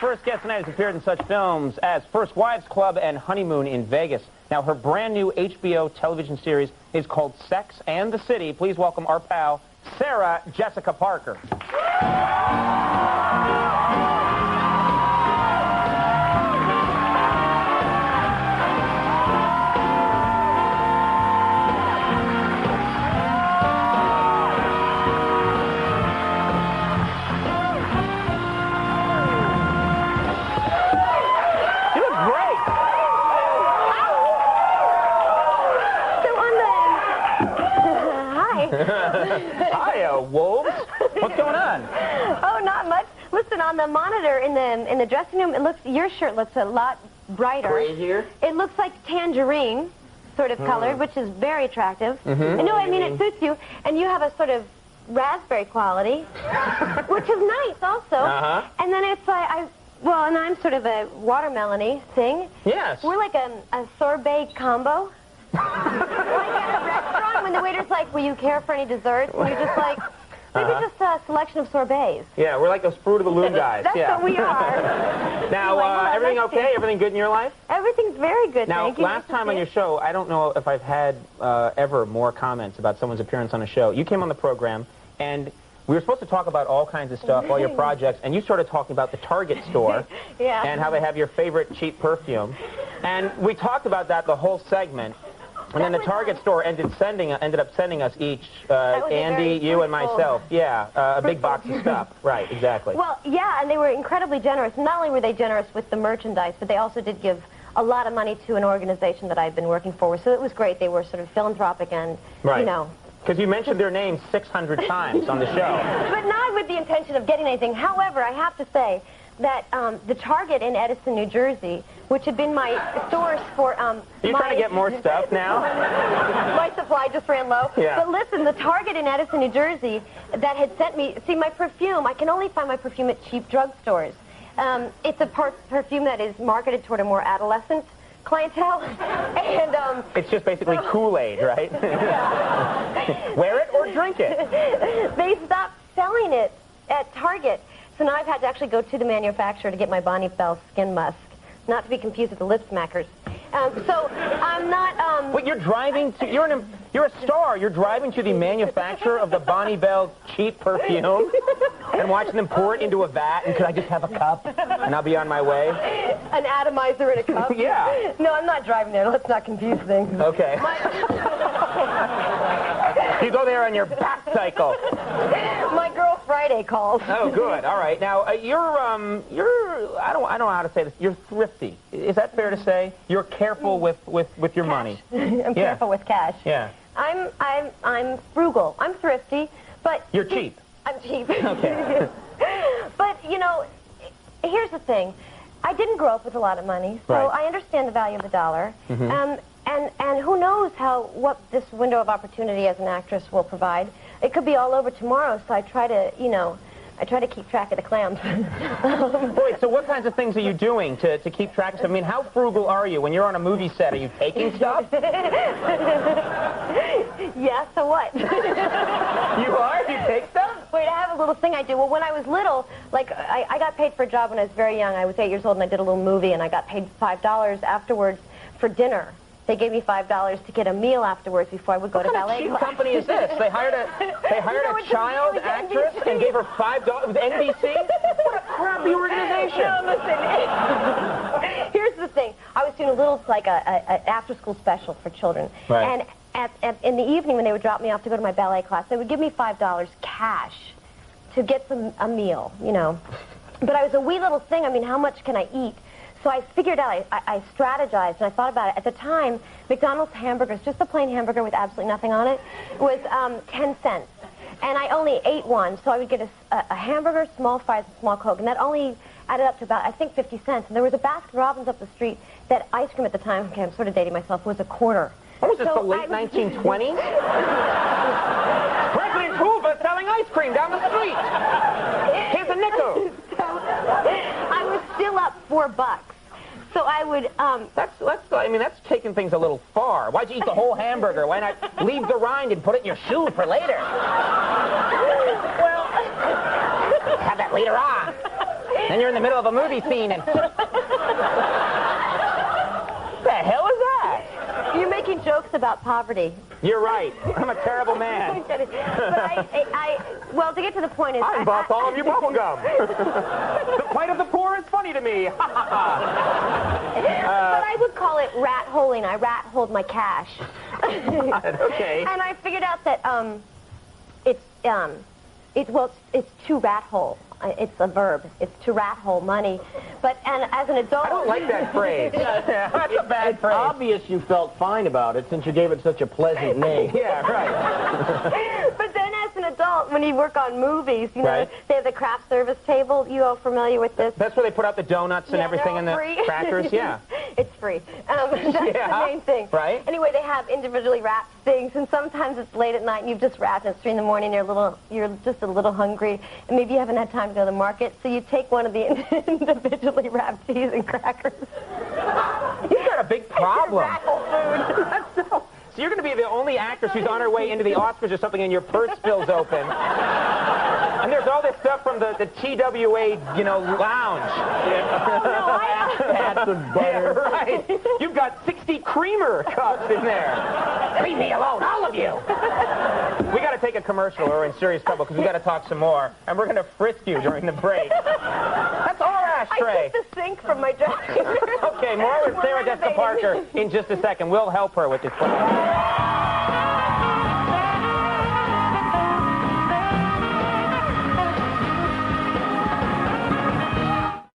first guest tonight has appeared in such films as First Wives Club and Honeymoon in Vegas. Now, her brand new HBO television series is called Sex and the City. Please welcome our pal, Sarah Jessica Parker. Hi, wolves. What's going on? Oh, not much. Listen, on the monitor in the dressing room, your shirt looks a lot brighter. Crazier? It looks like tangerine sort of colored, which is very attractive. No, I mean, it suits you. And you have a sort of raspberry quality, which is nice also. And then it's like, well, and I'm sort of a watermelon-y thing. Yes. We're like a sorbet combo. Like at a restaurant when the waiter's like, will you care for any desserts? And you're just like, maybe just a selection of sorbets. Yeah, we're like those Fruit of the Loom guys. That's what we are. Now, anyway, everything okay? Everything good in your life? Everything's very good, thank you. Now, last time on your show, I don't know if I've had ever more comments about someone's appearance on a show. You came on the program, and we were supposed to talk about all kinds of stuff, all your projects, and you started talking about the Target store and how they have your favorite cheap perfume. And we talked about that the whole segment. And then the Target store ended up sending us each, Andy, you, and myself, a big box of stuff. Right, exactly. Well, yeah, and they were incredibly generous. Not only were they generous with the merchandise, but they also did give a lot of money to an organization that I've been working for. So it was great. They were sort of philanthropic and, you know. Because you mentioned their names 600 times on the show. But not with the intention of getting anything. However, I have to say that the Target in Edison, New Jersey, which had been my source for... You're trying to get more stuff now? My supply just ran low. Yeah. But listen, the Target in Edison, New Jersey, that had sent me... See, my perfume, I can only find my perfume at cheap drugstores. It's a perfume that is marketed toward a more adolescent clientele. And it's just basically Kool-Aid, right? Wear it or drink it. They stopped selling it at Target. So now I've had to actually go to the manufacturer to get my Bonnie Bell skin musk, not to be confused with the lip smackers. So I'm not. Wait, you're driving to? You're a star. You're driving to the manufacturer of the Bonnie Bell cheap perfume and watching them pour it into a vat. And could I just have a cup? And I'll be on my way. An atomizer in a cup. Yeah. No, I'm not driving there. Let's not confuse things. Okay. You go there on your bat cycle. My girl Friday calls. Oh, good. All right. Now, I don't know how to say this. You're thrifty. Is that fair to say? You're careful with your money. I'm careful with cash. Yeah. I'm frugal. I'm thrifty, but... You're cheap. I'm cheap. Okay. But, you know, here's the thing. I didn't grow up with a lot of money, so I understand the value of the dollar. And who knows what this window of opportunity as an actress will provide. It could be all over tomorrow, so I try to, I try to keep track of the clams. Wait, so what kinds of things are you doing to keep track of stuff? I mean, how frugal are you? When you're on a movie set, are you taking stuff? Yeah, so what? You are? You take stuff? Wait, I have a little thing I do. Well, when I was little, like, I got paid for a job when I was very young. I was 8 years old, and I did a little movie, and I got paid $5 afterwards for dinner. They gave me $5 to get a meal afterwards before I would go to ballet class. What kind of cheap company is this? They hired a child actress and gave her $5 with NBC? What a crappy organization. No, listen. Here's the thing. I was doing a little, like, a after-school special for children. Right. And in the evening when they would drop me off to go to my ballet class, they would give me $5 cash to get a meal, But I was a wee little thing. I mean, how much can I eat? So I figured out, I strategized, and I thought about it. At the time, McDonald's hamburgers, just a plain hamburger with absolutely nothing on it, was 10 cents. And I only ate one, so I would get a hamburger, small fries, and small Coke. And that only added up to about, I think, 50 cents. And there was a Baskin-Robbins up the street that ice cream at the time, okay, I'm sort of dating myself, was $0.25. What was this, the late 1920s? President Hoover selling ice cream down the street. Here's a nickel. I was still up $4. So I would, that's taking things a little far. Why'd you eat the whole hamburger? Why not leave the rind and put it in your shoe for later? Well, have that later on. Then you're in the middle of a movie scene and... What the hell is that? You're making jokes about poverty. You're right. I'm a terrible man. But well, to get to the point is... I bought all of your bubble gum. The plight of the poor is funny to me. But I would call it rat holing. I rat hold my cash. Okay. And I figured out that it's to rat hole. It's a verb. It's to rat hole money. And as an adult... I don't like that phrase. That's a bad It's phrase. obvious you felt fine about it since you gave it such a pleasant name. Yeah, right. But then as an adult, when you work on movies, you know, Right. they have the craft service table. You all familiar with this? That's where they put out the donuts and Yeah, everything they're and all the free. crackers. Yeah. It's free. That's Yeah. the main thing. Right. Anyway, they have individually wrapped things, and sometimes it's late at night, and you've just wrapped, and it's 3 in the morning, you're just a little hungry, and maybe you haven't had time to go to the market, so you take one of the individually wrapped cheese and crackers. You've got a big problem. Raffle food. So you're going to be the only actress who's on her way into the Oscars or something, and your purse spills open. And there's all this stuff from the TWA, you know, lounge. Hats and butter. Yeah, right. You've got 60 creamer cups in there. Leave me alone, all of you. We got to take a commercial or we're in serious trouble because we got to talk some more. And we're going to frisk you during the break. That's our ashtray. I took the sink from my dresser. Okay, more with Sarah Jessica Parker in just a second. We'll help her with this.